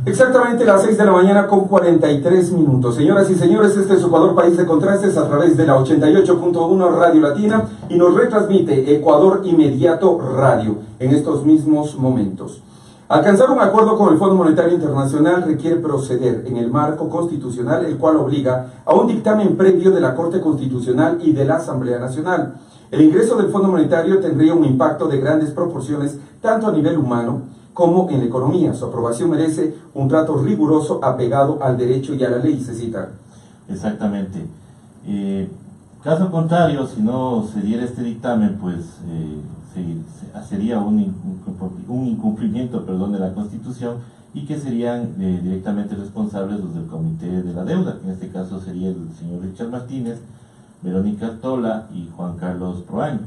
Exactamente las 6 de la mañana con 43 minutos. Señoras y señores, este es Ecuador, país de contrastes, a través de la 88.1 Radio Latina, y nos retransmite Ecuador Inmediato Radio en estos mismos momentos. Alcanzar un acuerdo con el Fondo Monetario Internacional requiere proceder en el marco constitucional, el cual obliga a un dictamen previo de la Corte Constitucional y de la Asamblea Nacional. El ingreso del Fondo Monetario tendría un impacto de grandes proporciones, tanto a nivel humano como en la economía. Su aprobación merece un trato riguroso apegado al derecho y a la ley, se cita. Exactamente. Caso contrario, si no se diera este dictamen, pues sería un incumplimiento de la Constitución, y que serían directamente responsables los del Comité de la Deuda, que en este caso sería el señor Richard Martínez, Verónica Tola y Juan Carlos Proaño.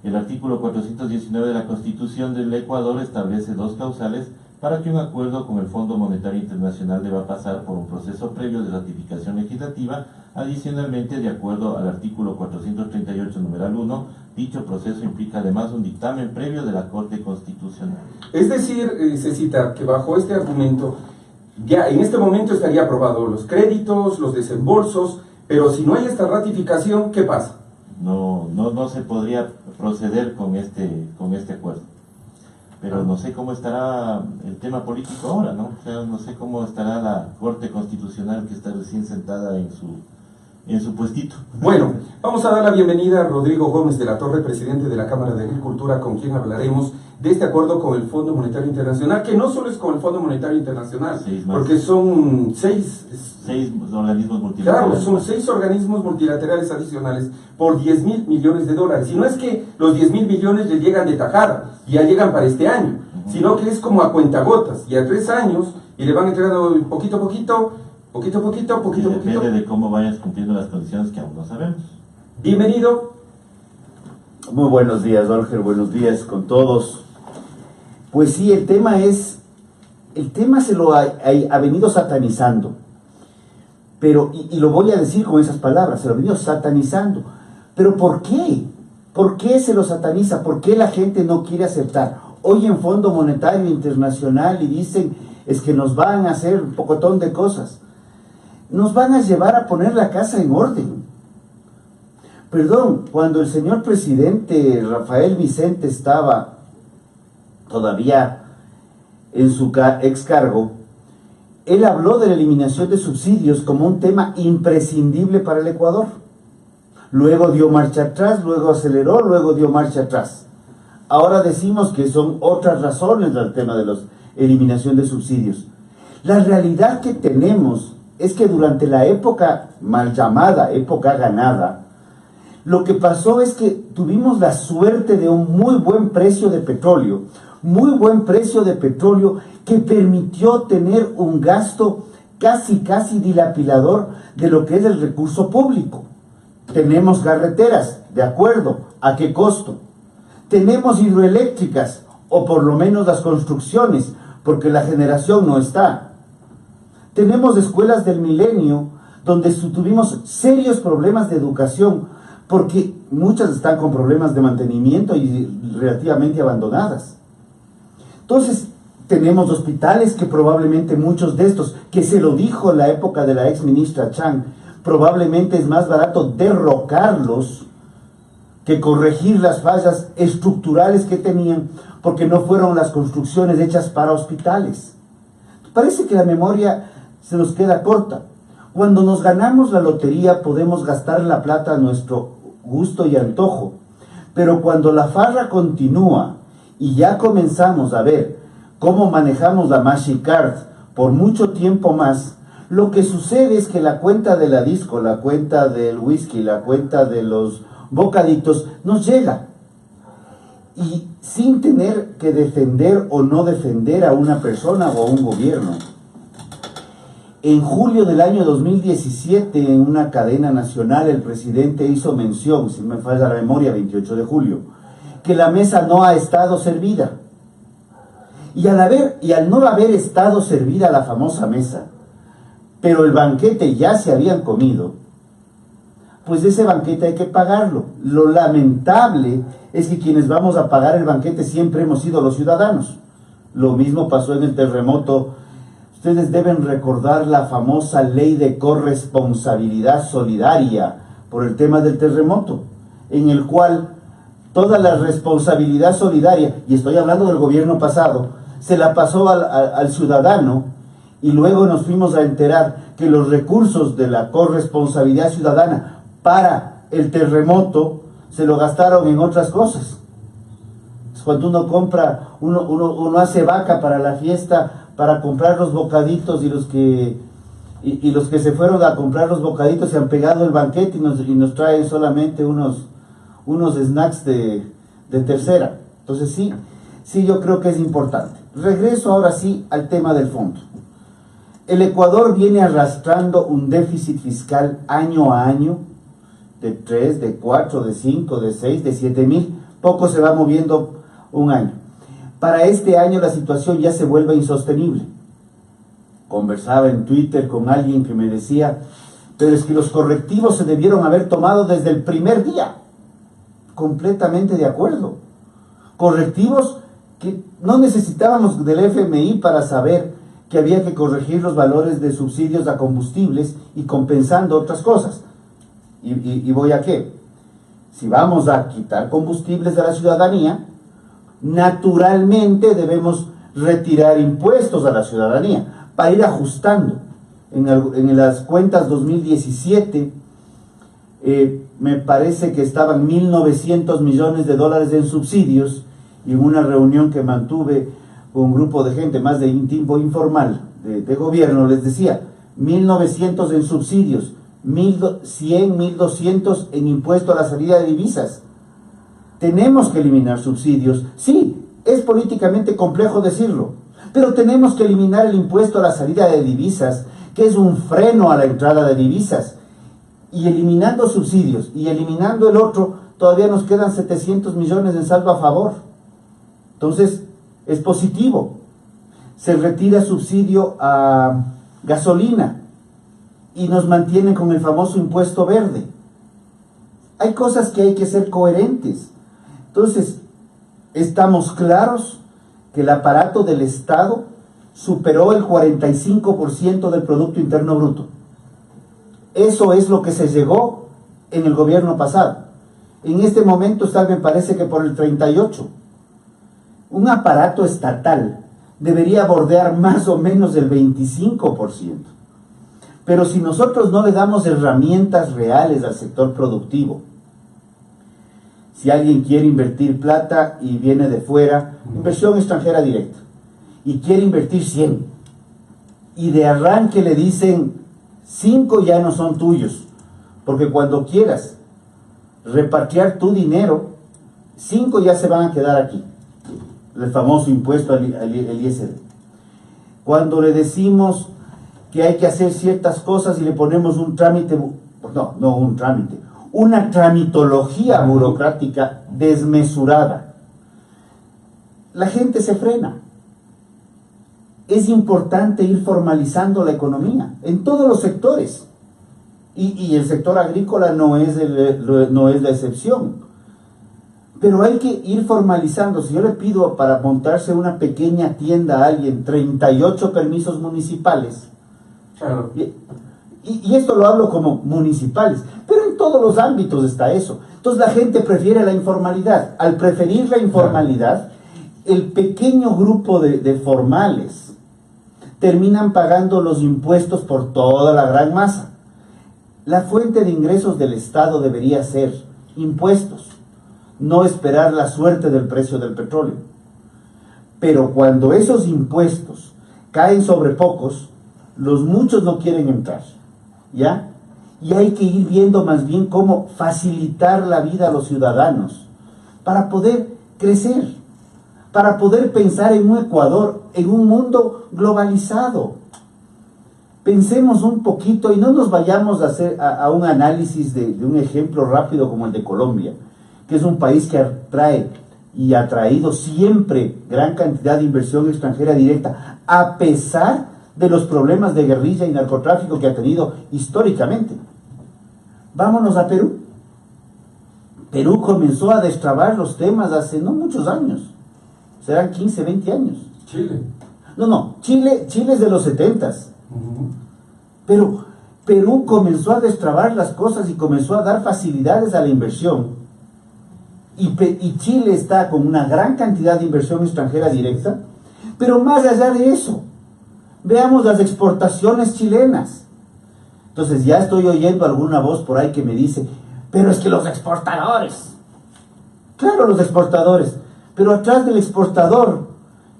El artículo 419 de la Constitución del Ecuador establece dos causales para que un acuerdo con el Fondo Monetario Internacional deba pasar por un proceso previo de ratificación legislativa. Adicionalmente, de acuerdo al artículo 438, numeral 1, dicho proceso implica además un dictamen previo de la Corte Constitucional. Es decir, se cita que bajo este argumento, ya en este momento estaría aprobado los créditos, los desembolsos, pero si no hay esta ratificación, ¿qué pasa? No se podría proceder con este acuerdo. Pero no sé cómo estará el tema político ahora, ¿no? O sea, no sé cómo estará la Corte Constitucional, que está recién sentada en su puestito. Bueno, vamos a dar la bienvenida a Rodrigo Gómez de la Torre, presidente de la Cámara de Agricultura, con quien hablaremos de este acuerdo con el Fondo Monetario Internacional, que no solo es con el Fondo Monetario Internacional, porque son seis organismos multilaterales. Claro, son 6 organismos multilaterales adicionales por 10.000 millones de dólares. Y no es que los 10.000 millones les llegan de tajada, ya llegan para este año, sino que es como a cuentagotas, y a 3 años, y le van entregando poquito a poquito. Depende de cómo vayas cumpliendo las condiciones que aún no sabemos. Bienvenido. Muy buenos días, Olger, buenos días con todos. Pues sí, el tema se lo ha venido satanizando, pero, y lo voy a decir con esas palabras, se lo ha venido satanizando. ¿Pero por qué? ¿Por qué se lo sataniza? ¿Por qué la gente no quiere aceptar? Hoy en Fondo Monetario Internacional y dicen, es que nos van a hacer un pocotón de cosas. Nos van a llevar a poner la casa en orden. Perdón, cuando el señor presidente Rafael Vicente estaba todavía en su ex cargo, él habló de la eliminación de subsidios como un tema imprescindible para el Ecuador. Luego dio marcha atrás, luego aceleró, luego dio marcha atrás. Ahora decimos que son otras razones del tema de la eliminación de subsidios. La realidad que tenemos es que durante la época mal llamada época ganada, lo que pasó es que tuvimos la suerte de un muy buen precio de petróleo, que permitió tener un gasto casi dilapilador de lo que es el recurso público. Tenemos carreteras, de acuerdo, ¿a qué costo? Tenemos hidroeléctricas, o por lo menos las construcciones, porque la generación no está. Tenemos escuelas del milenio, donde tuvimos serios problemas de educación, porque muchas están con problemas de mantenimiento y relativamente abandonadas. Entonces, tenemos hospitales que probablemente muchos de estos, que se lo dijo en la época de la ex ministra Chang, probablemente es más barato derrocarlos que corregir las fallas estructurales que tenían, porque no fueron las construcciones hechas para hospitales. Parece que la memoria se nos queda corta. Cuando nos ganamos la lotería podemos gastar la plata a nuestro gusto y antojo, pero cuando la farra continúa y ya comenzamos a ver cómo manejamos la MaxiCard por mucho tiempo más, lo que sucede es que la cuenta de la disco, la cuenta del whisky, la cuenta de los bocaditos nos llega, y sin tener que defender o no defender a una persona o a un gobierno. En julio del año 2017, en una cadena nacional, el presidente hizo mención, si me falla la memoria, 28 de julio, que la mesa no ha estado servida. Y al no haber estado servida la famosa mesa, pero el banquete ya se habían comido, pues ese banquete hay que pagarlo. Lo lamentable es que quienes vamos a pagar el banquete siempre hemos sido los ciudadanos. Lo mismo pasó en el terremoto Ustedes deben recordar la famosa ley de corresponsabilidad solidaria por el tema del terremoto, en el cual toda la responsabilidad solidaria, y estoy hablando del gobierno pasado, se la pasó al ciudadano, y luego nos fuimos a enterar que los recursos de la corresponsabilidad ciudadana para el terremoto se lo gastaron en otras cosas. Cuando uno compra, uno hace vaca para la fiesta, para comprar los bocaditos, y los que se fueron a comprar los bocaditos se han pegado el banquete y nos traen solamente unos snacks de tercera. Entonces sí, yo creo que es importante. Regreso ahora sí al tema del fondo. El Ecuador viene arrastrando un déficit fiscal año a año de 3, de 4, de 5, de 6, de 7.000, poco se va moviendo un año. Para este año la situación ya se vuelve insostenible. Conversaba en Twitter con alguien que me decía, pero es que los correctivos se debieron haber tomado desde el primer día. Completamente de acuerdo. Correctivos que no necesitábamos del FMI para saber que había que corregir los valores de subsidios a combustibles y compensando otras cosas. ¿Y voy a qué? Si vamos a quitar combustibles de la ciudadanía, naturalmente debemos retirar impuestos a la ciudadanía para ir ajustando. En las cuentas 2017 me parece que estaban 1.900 millones de dólares en subsidios, y en una reunión que mantuve con un grupo de gente más de tipo informal de gobierno les decía, 1.900 en subsidios, 1.100, 1.200 en impuesto a la salida de divisas. Tenemos que eliminar subsidios. Sí, es políticamente complejo decirlo, pero tenemos que eliminar el impuesto a la salida de divisas, que es un freno a la entrada de divisas. Y eliminando subsidios y eliminando el otro, todavía nos quedan 700 millones en saldo a favor. Entonces, es positivo. Se retira subsidio a gasolina y nos mantienen con el famoso impuesto verde. Hay cosas que hay que ser coherentes. Entonces, estamos claros que el aparato del Estado superó el 45% del Producto Interno Bruto. Eso es lo que se llegó en el gobierno pasado. En este momento está, me parece que por el 38%. Un aparato estatal debería bordear más o menos el 25%. Pero si nosotros no le damos herramientas reales al sector productivo, si alguien quiere invertir plata y viene de fuera, inversión extranjera directa, y quiere invertir 100, y de arranque le dicen 5 ya no son tuyos, porque cuando quieras repatriar tu dinero, 5 ya se van a quedar aquí. El famoso impuesto al ISD. Cuando le decimos que hay que hacer ciertas cosas y le ponemos un trámite, una tramitología burocrática desmesurada, la gente se frena. Es importante ir formalizando la economía en todos los sectores, y el sector agrícola no es la excepción. Pero hay que ir formalizando. Si yo le pido para montarse una pequeña tienda a alguien 38 permisos municipales, claro. y esto lo hablo como municipales, pero en todos los ámbitos está eso. Entonces la gente prefiere la informalidad. Al preferir la informalidad, el pequeño grupo de formales terminan pagando los impuestos por toda la gran masa. La fuente de ingresos del Estado debería ser impuestos, no esperar la suerte del precio del petróleo. Pero cuando esos impuestos caen sobre pocos, los muchos no quieren entrar, ¿ya? Y hay que ir viendo más bien cómo facilitar la vida a los ciudadanos para poder crecer, para poder pensar en un Ecuador, en un mundo globalizado. Pensemos un poquito y no nos vayamos a hacer a un análisis de un ejemplo rápido como el de Colombia, que es un país que atrae y ha traído siempre gran cantidad de inversión extranjera directa, a pesar de los problemas de guerrilla y narcotráfico que ha tenido históricamente. Vámonos a Perú. Perú comenzó a destrabar los temas hace no muchos años, serán 15, 20 años. Chile. No, Chile es de los 70s. Pero Perú comenzó a destrabar las cosas y comenzó a dar facilidades a la inversión. Y Chile está con una gran cantidad de inversión extranjera directa. Pero más allá de eso, veamos las exportaciones chilenas. Entonces ya estoy oyendo alguna voz por ahí que me dice, pero es que los exportadores. Claro, los exportadores. Pero atrás del exportador,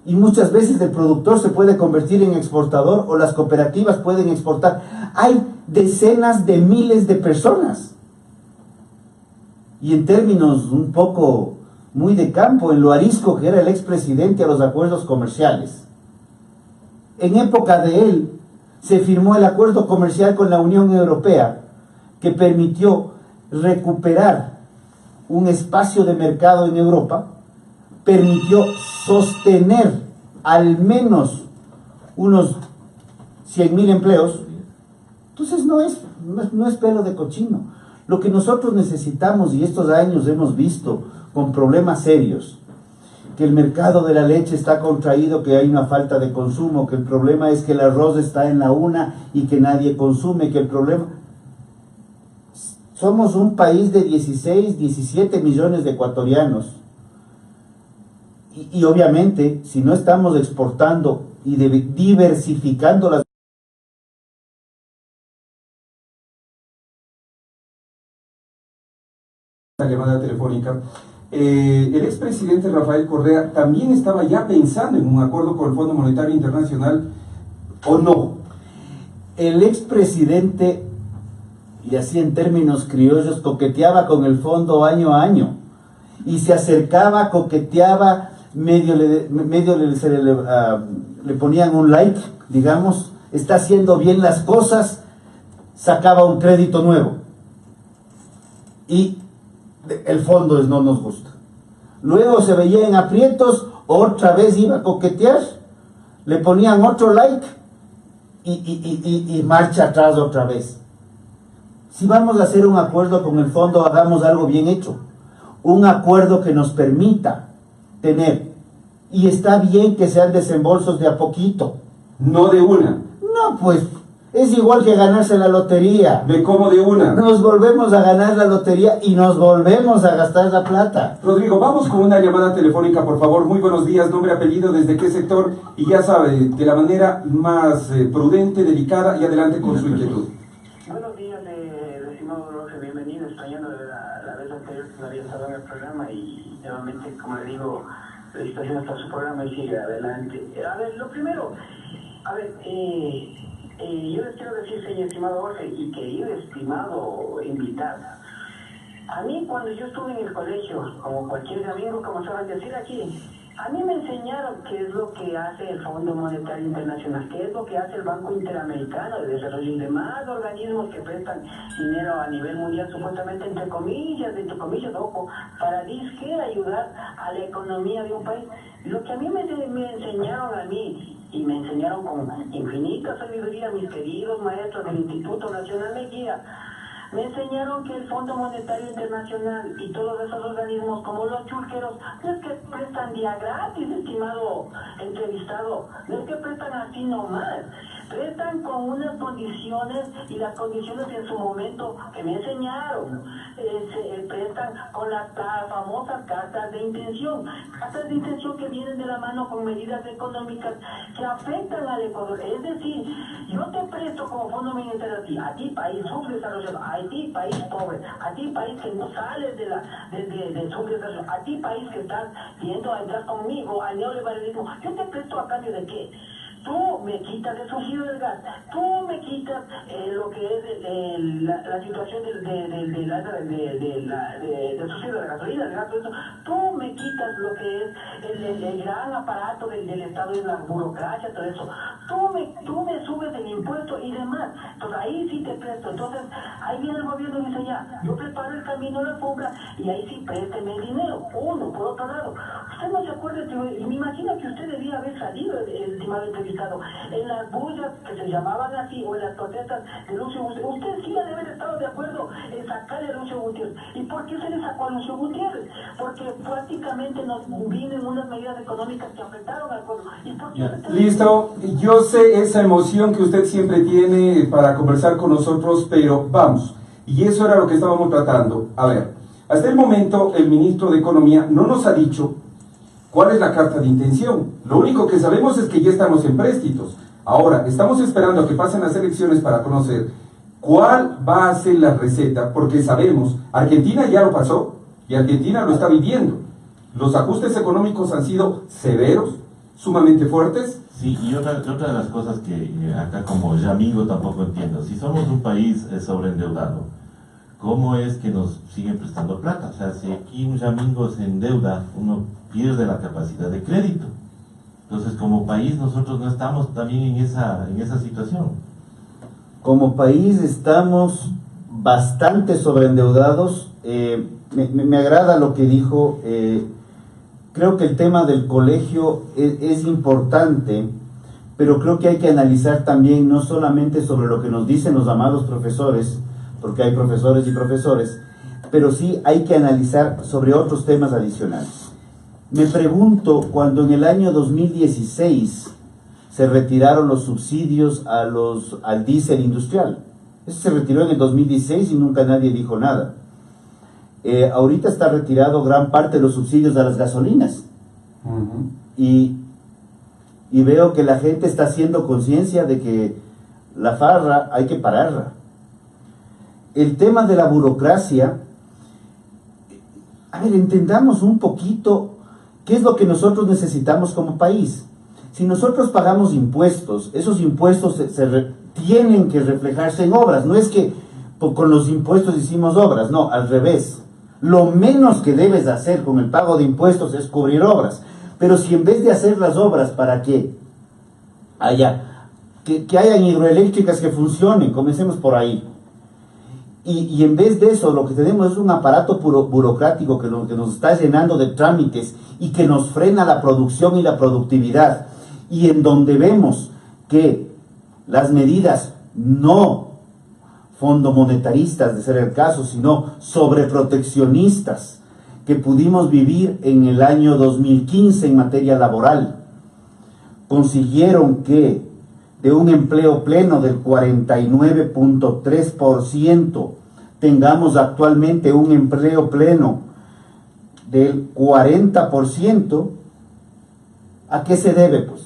y muchas veces el productor se puede convertir en exportador o las cooperativas pueden exportar, hay decenas de miles de personas. Y en términos un poco muy de campo, en lo arisco que era el expresidente a los acuerdos comerciales, en época de él se firmó el acuerdo comercial con la Unión Europea que permitió recuperar un espacio de mercado en Europa, permitió sostener al menos unos 100.000 empleos. Entonces no es pelo de cochino. Lo que nosotros necesitamos, y estos años hemos visto con problemas serios, que el mercado de la leche está contraído, que hay una falta de consumo, que el problema es que el arroz está en la una y que nadie consume, que el problema... Somos un país de 16, 17 millones de ecuatorianos. Y obviamente, si no estamos exportando y diversificando las... La llamada telefónica. El expresidente Rafael Correa también estaba ya pensando en un acuerdo con el Fondo Monetario Internacional, ¿o no? El expresidente, y así en términos criollos, coqueteaba con el fondo año a año. Y se acercaba, coqueteaba, medio le ponían un like, digamos, está haciendo bien las cosas, sacaba un crédito nuevo. Y el fondo no nos gusta. Luego se veía en aprietos, otra vez iba a coquetear, le ponían otro like y marcha atrás otra vez. Si vamos a hacer un acuerdo con el fondo, hagamos algo bien hecho. Un acuerdo que nos permita tener, y está bien que sean desembolsos de a poquito. No de una. No, pues, es igual que ganarse la lotería. ¿De cómo de una? Nos volvemos a ganar la lotería y nos volvemos a gastar la plata. Rodrigo, vamos con una llamada telefónica, por favor. Muy buenos días, nombre, apellido, desde qué sector, y ya sabe, de la manera más prudente, delicada, y adelante con su inquietud. Buenos días, estimado Roge, bienvenido, extrañando la vez anterior que no había estado en el programa y nuevamente, como le digo, felicitaciones por su programa y sigue adelante. A ver, lo primero, yo les quiero decir, señor estimado Jorge y querido estimado invitado, a mí cuando yo estuve en el colegio, como cualquier amigo, como saben decir aquí, a mí me enseñaron qué es lo que hace el Fondo Monetario Internacional, qué es lo que hace el Banco Interamericano de Desarrollo y demás organismos que prestan dinero a nivel mundial, supuestamente entre comillas, ojo, para disque ayudar a la economía de un país. Lo que a mí me enseñaron a mí, y me enseñaron con infinita sabiduría mis queridos maestros del Instituto Nacional de Guía, me enseñaron que el Fondo Monetario Internacional y todos esos organismos como los churqueros no es que prestan día gratis, estimado entrevistado, no es que prestan así nomás, prestan con unas condiciones y las condiciones en su momento que me enseñaron, se prestan con las famosas cartas de intención que vienen de la mano con medidas económicas que afectan al Ecuador. Es decir, yo te presto como Fondo Monetario a ti país subdesarrollado, a ti país pobre, a ti país que no sales de subdesarrollo, a ti país que estás yendo a entrar conmigo al neoliberalismo, yo te presto a cambio de qué. Tú me quitas el subsidio del gas, tú me quitas lo que es la situación del subsidio de la gasolina, del gas, eso. Tú me quitas lo que es el gran aparato del Estado y la burocracia, todo eso. Tú me subes el impuesto y demás. Entonces ahí sí te presto. Entonces ahí viene el gobierno y dice ya, yo preparo el camino a la alfombra y ahí sí présteme el dinero. Uno, por otro lado, usted no se acuerda, y me imagino que usted debía haber salido, el estimado entrevistado, en las bullas que se llamaban así, o en las protestas de Lucio Gutiérrez. Usted sí ha de haber estado de acuerdo en sacarle a Lucio Gutiérrez. ¿Y por qué se le sacó a Lucio Gutiérrez? Porque prácticamente nos vienen unas medidas económicas que afectaron al pueblo. ¿Y por qué Listo, yo sé esa emoción que usted siempre tiene para conversar con nosotros, pero vamos, y eso era lo que estábamos tratando. A ver, hasta el momento el ministro de Economía no nos ha dicho cuál es la carta de intención. Lo único que sabemos es que ya estamos en préstitos. Ahora, estamos esperando a que pasen las elecciones para conocer cuál va a ser la receta, porque sabemos, Argentina ya lo pasó y Argentina lo está viviendo. Los ajustes económicos han sido severos, sumamente fuertes. Sí, y otra de las cosas que acá como Yamingo tampoco entiendo, si somos un país sobreendeudado, ¿cómo es que nos siguen prestando plata? O sea, si aquí un Yamingo se endeuda, uno pierde la capacidad de crédito. Entonces, como país, nosotros no estamos también en esa situación. Como país estamos bastante sobreendeudados. Me agrada lo que dijo. Creo que el tema del colegio es importante, pero creo que hay que analizar también no solamente sobre lo que nos dicen los amados profesores, porque hay profesores y profesores, pero sí hay que analizar sobre otros temas adicionales. Me pregunto, cuando en el año 2016 se retiraron los subsidios al diésel industrial, eso se retiró en el 2016 y nunca nadie dijo nada. Ahorita está retirado gran parte de los subsidios a las gasolinas. Y veo que la gente está haciendo conciencia de que la farra hay que pararla. El tema de la burocracia, a ver, entendamos un poquito qué es lo que nosotros necesitamos como país. Si nosotros pagamos impuestos, esos impuestos tienen que reflejarse en obras. No es que con los impuestos hicimos obras, no, al revés. Lo menos que debes hacer con el pago de impuestos es cubrir obras. Pero si en vez de hacer las obras para que hayan hidroeléctricas que funcionen, comencemos por ahí. Y en vez de eso, lo que tenemos es un aparato burocrático que nos está llenando de trámites y que nos frena la producción y la productividad. Y en donde vemos que las medidas no fondomonetaristas, de ser el caso, sino sobreproteccionistas que pudimos vivir en el año 2015 en materia laboral, consiguieron que de un empleo pleno del 49.3%, tengamos actualmente un empleo pleno del 40%. ¿A qué se debe? Pues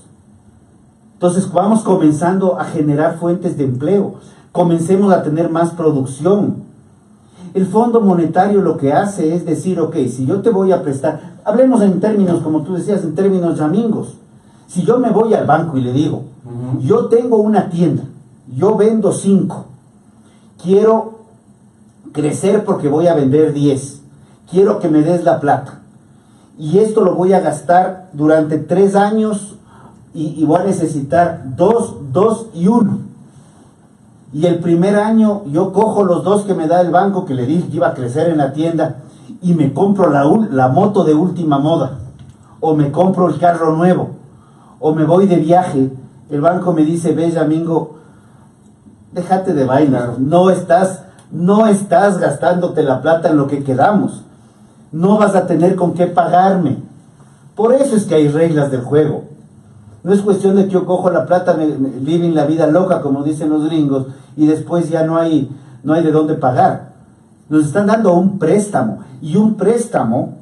entonces vamos comenzando a generar fuentes de empleo, comencemos a tener más producción. El Fondo Monetario lo que hace es decir, ok, si yo te voy a prestar, hablemos en términos, como tú decías, en términos yamingos. Si yo me voy al banco y le digo, yo tengo una tienda, yo vendo 5, quiero crecer porque voy a vender 10, quiero que me des la plata, y esto lo voy a gastar durante 3 años y voy a necesitar 2 y 1. Y el primer año yo cojo los 2 que me da el banco, que le dije que iba a crecer en la tienda, y me compro la moto de última moda, o me compro el carro nuevo, o me voy de viaje. El banco me dice, ve, Yamingo, déjate de vainas, no estás gastándote la plata en lo que quedamos, no vas a tener con qué pagarme. Por eso es que hay reglas del juego. No es cuestión de que yo cojo la plata, living la vida loca, como dicen los gringos, y después ya no hay de dónde pagar. Nos están dando un préstamo, y un préstamo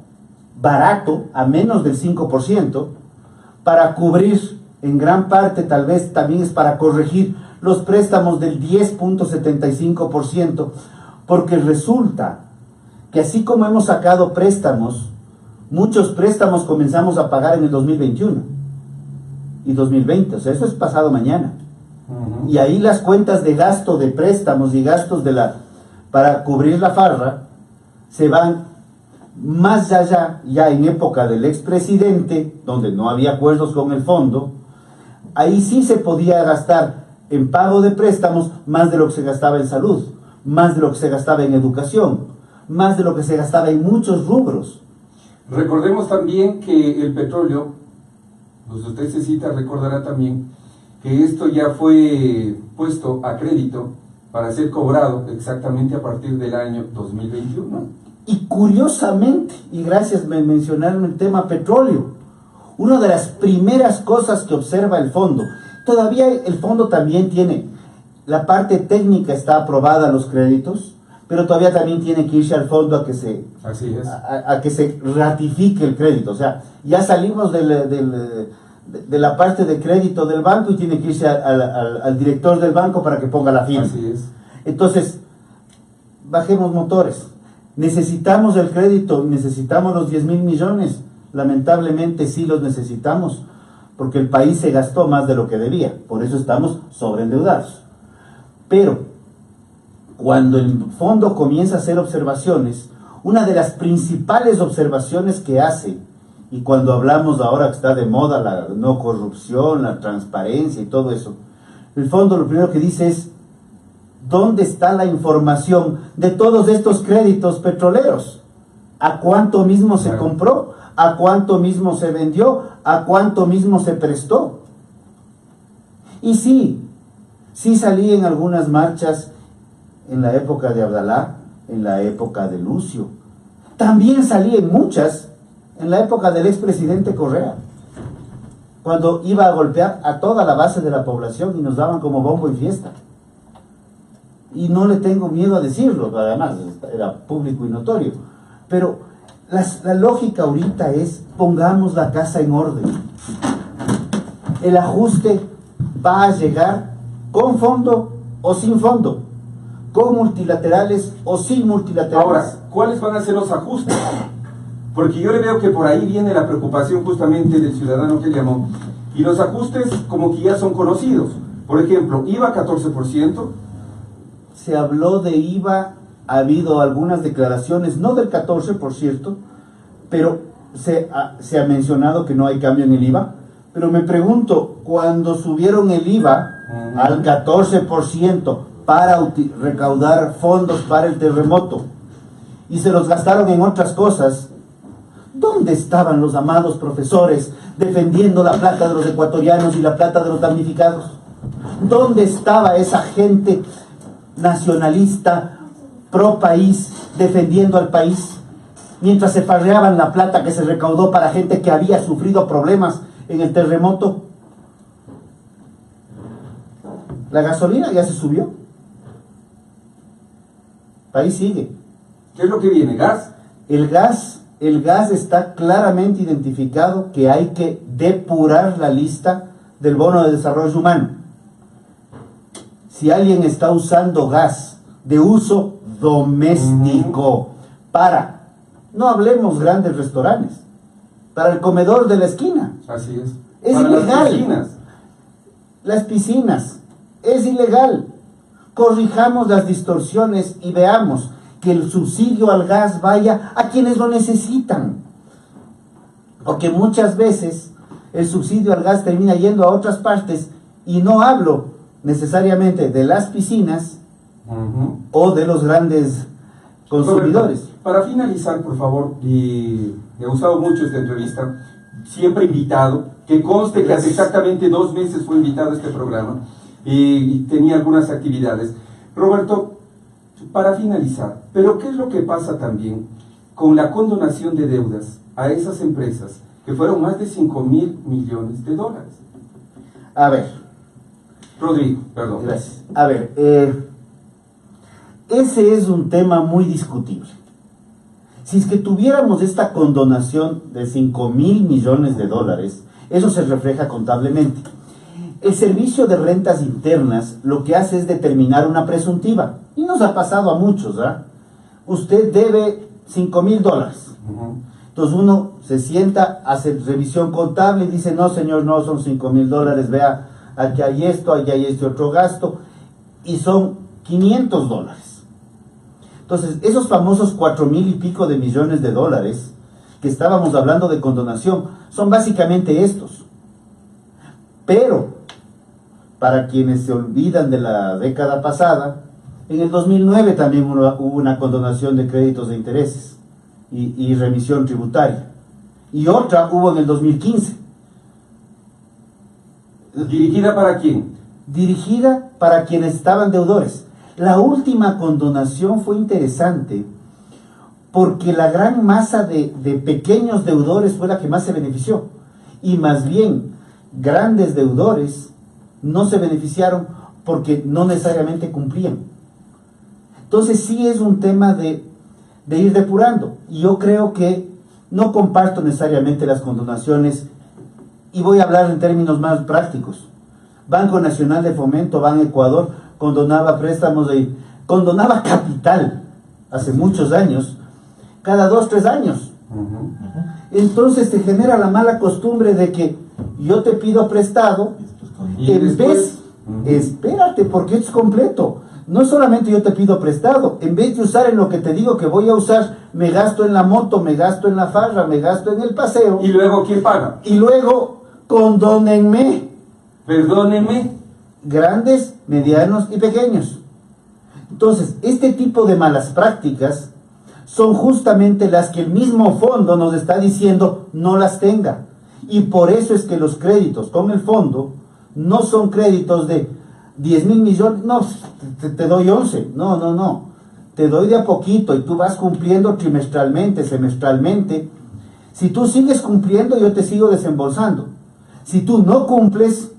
barato, a menos del 5%, para cubrir en gran parte, tal vez también es para corregir los préstamos del 10.75%, porque resulta que así como hemos sacado préstamos, muchos préstamos comenzamos a pagar en el 2021 y 2020, o sea, eso es pasado mañana. Y ahí las cuentas de gasto de préstamos y gastos para cubrir la farra se van más allá, ya en época del expresidente, donde no había acuerdos con el fondo. Ahí sí se podía gastar en pago de préstamos más de lo que se gastaba en salud, más de lo que se gastaba en educación, más de lo que se gastaba en muchos rubros. Recordemos también que el petróleo, pues usted se cita, recordará también que esto ya fue puesto a crédito para ser cobrado exactamente a partir del año 2021. Y curiosamente, y gracias me mencionaron el tema petróleo, una de las primeras cosas que observa el fondo, todavía el fondo también tiene, la parte técnica está aprobada los créditos, pero todavía también tiene que irse al fondo a que se, Así es. a que se ratifique el crédito. O sea, ya salimos de la parte de crédito del banco y tiene que irse al director del banco para que ponga la firma. Así es. Entonces, bajemos motores. ¿Necesitamos el crédito? ¿Necesitamos los 10.000 millones? Lamentablemente sí los necesitamos, porque el país se gastó más de lo que debía. Por eso estamos sobreendeudados. Pero, cuando el fondo comienza a hacer observaciones, una de las principales observaciones que hace, y cuando hablamos ahora que está de moda la no corrupción, la transparencia y todo eso, el fondo lo primero que dice es: ¿dónde está la información de todos estos créditos petroleros? ¿A cuánto mismo se compró? ¿A cuánto mismo se vendió? ¿A cuánto mismo se prestó? Y sí salí en algunas marchas en la época de Abdalá, en la época de Lucio. También salí en muchas en la época del expresidente Correa, cuando iba a golpear a toda la base de la población y nos daban como bombo y fiesta. Y no le tengo miedo a decirlo, además era público y notorio. Pero la lógica ahorita es: pongamos la casa en orden. El ajuste va a llegar con fondo o sin fondo, con multilaterales o sin multilaterales. Ahora, ¿cuáles van a ser los ajustes? Porque yo le veo que por ahí viene la preocupación justamente del ciudadano que llamó. Y los ajustes como que ya son conocidos. Por ejemplo, IVA 14%. Se habló de IVA, ha habido algunas declaraciones, no del 14, por cierto, pero se ha mencionado que no hay cambio en el IVA. Pero me pregunto, cuando subieron el IVA al 14% para recaudar fondos para el terremoto y se los gastaron en otras cosas, ¿dónde estaban los amados profesores defendiendo la plata de los ecuatorianos y la plata de los damnificados? ¿Dónde estaba esa gente nacionalista, pro país, defendiendo al país, mientras se farreaban la plata que se recaudó para gente que había sufrido problemas en el terremoto? La gasolina ya se subió. El país sigue. ¿Qué es lo que viene? ¿Gas? El gas está claramente identificado, que hay que depurar la lista del bono de desarrollo humano. Si alguien está usando gas de uso doméstico para, no hablemos grandes restaurantes, para el comedor de la esquina, Así es. es Para ilegal. las piscinas. Las piscinas, es ilegal. Corrijamos las distorsiones y veamos que el subsidio al gas vaya a quienes lo necesitan. Porque muchas veces el subsidio al gas termina yendo a otras partes, y no hablo necesariamente de las piscinas o de los grandes consumidores. Roberto, para finalizar, por favor, y me ha gustado mucho esta entrevista, siempre invitado, que conste que hace exactamente 2 meses fue invitado a este programa y tenía algunas actividades. Roberto, para finalizar, ¿pero qué es lo que pasa también con la condonación de deudas a esas empresas que fueron más de 5.000 millones de dólares? A ver. Rodrigo, perdón. Gracias. A ver, ese es un tema muy discutible. Si es que tuviéramos esta condonación de 5.000 millones de dólares, eso se refleja contablemente. El Servicio de Rentas Internas lo que hace es determinar una presuntiva. Y nos ha pasado a muchos, ¿ah? Usted debe 5.000 dólares. Entonces uno se sienta, hace revisión contable y dice: no señor, no son 5.000 dólares, vea, aquí hay esto, aquí hay este otro gasto, y son 500 dólares. Entonces, esos famosos 4.000 y pico de millones de dólares que estábamos hablando de condonación son básicamente estos. Pero, para quienes se olvidan de la década pasada, en el 2009 también hubo una condonación de créditos de intereses y remisión tributaria. Y otra hubo en el 2015. ¿Dirigida para quién? Dirigida para quienes estaban deudores. La última condonación fue interesante porque la gran masa de pequeños deudores fue la que más se benefició. Y más bien, grandes deudores no se beneficiaron porque no necesariamente cumplían. Entonces sí es un tema de ir depurando. Y yo creo que no comparto necesariamente las condonaciones y voy a hablar en términos más prácticos. Banco Nacional de Fomento, Ban Ecuador, condonaba condonaba capital hace muchos años, cada 2, 3 años. Entonces te genera la mala costumbre de que yo te pido prestado, Y en después, vez, espérate, porque es completo. No solamente yo te pido prestado, en vez de usar en lo que te digo que voy a usar, me gasto en la moto, me gasto en la farra, me gasto en el paseo. ¿Y luego quién paga? Y luego, condónenme. Perdóneme. Grandes, medianos y pequeños. Entonces, este tipo de malas prácticas son justamente las que el mismo fondo nos está diciendo no las tenga. Y por eso es que los créditos con el fondo no son créditos de 10.000 millones, no, te doy 11, no, te doy de a poquito y tú vas cumpliendo trimestralmente, semestralmente. Si tú sigues cumpliendo, yo te sigo desembolsando. Si tú no cumples,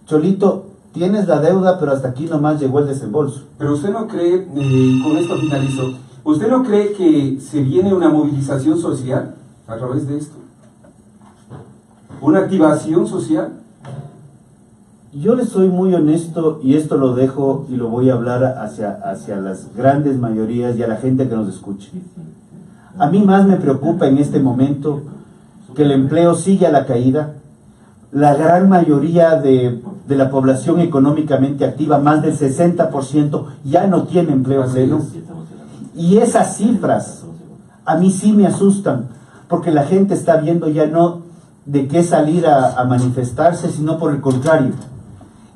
Cholito, tienes la deuda, pero hasta aquí nomás llegó el desembolso. Pero usted no cree, con esto finalizo, ¿usted no cree que se viene una movilización social a través de esto? ¿Una activación social? Yo le soy muy honesto y esto lo dejo y lo voy a hablar hacia las grandes mayorías y a la gente que nos escuche. A mí más me preocupa en este momento que el empleo sigue a la caída. La gran mayoría de la población económicamente activa, más del 60%, ya no tiene empleo pleno. Y esas cifras a mí sí me asustan, porque la gente está viendo ya no de qué salir a manifestarse, sino por el contrario.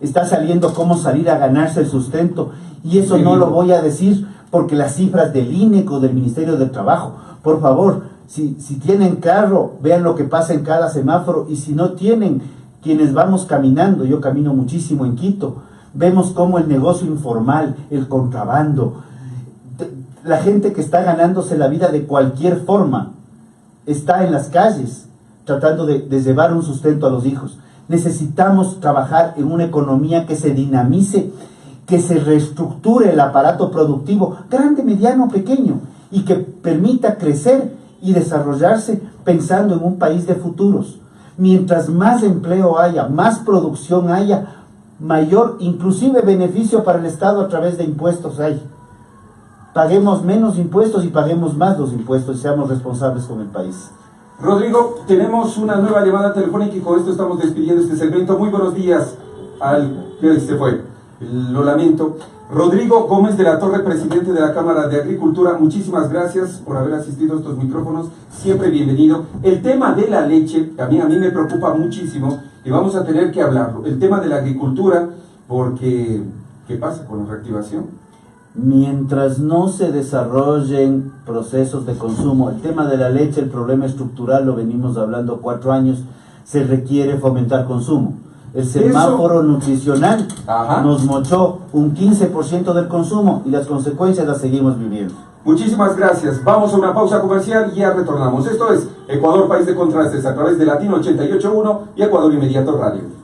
Está saliendo cómo salir a ganarse el sustento. Y eso no lo voy a decir porque las cifras del INEC o del Ministerio del Trabajo, por favor, si tienen carro, vean lo que pasa en cada semáforo, y si no tienen, quienes vamos caminando, yo camino muchísimo en Quito, vemos cómo el negocio informal, el contrabando, la gente que está ganándose la vida de cualquier forma, está en las calles tratando de llevar un sustento a los hijos. Necesitamos trabajar en una economía que se dinamice, que se reestructure el aparato productivo, grande, mediano, pequeño, y que permita crecer y desarrollarse pensando en un país de futuros. Mientras más empleo haya, más producción haya, mayor inclusive beneficio para el Estado a través de impuestos hay. Paguemos menos impuestos y paguemos más los impuestos y seamos responsables con el país. Rodrigo, tenemos una nueva llamada telefónica y con esto estamos despidiendo este segmento. Muy buenos días al que se fue. Lo lamento. Rodrigo Gómez de la Torre, presidente de la Cámara de Agricultura, muchísimas gracias por haber asistido a estos micrófonos, siempre bienvenido. El tema de la leche, a mí me preocupa muchísimo y vamos a tener que hablarlo. El tema de la agricultura, porque ¿qué pasa con la reactivación? Mientras no se desarrollen procesos de consumo, el tema de la leche, el problema estructural, lo venimos hablando 4 años, se requiere fomentar consumo. El semáforo nutricional nos mochó un 15% del consumo y las consecuencias las seguimos viviendo. Muchísimas gracias. Vamos a una pausa comercial y ya retornamos. Esto es Ecuador, País de Contrastes, a través de Latino 88.1 y Ecuador Inmediato Radio.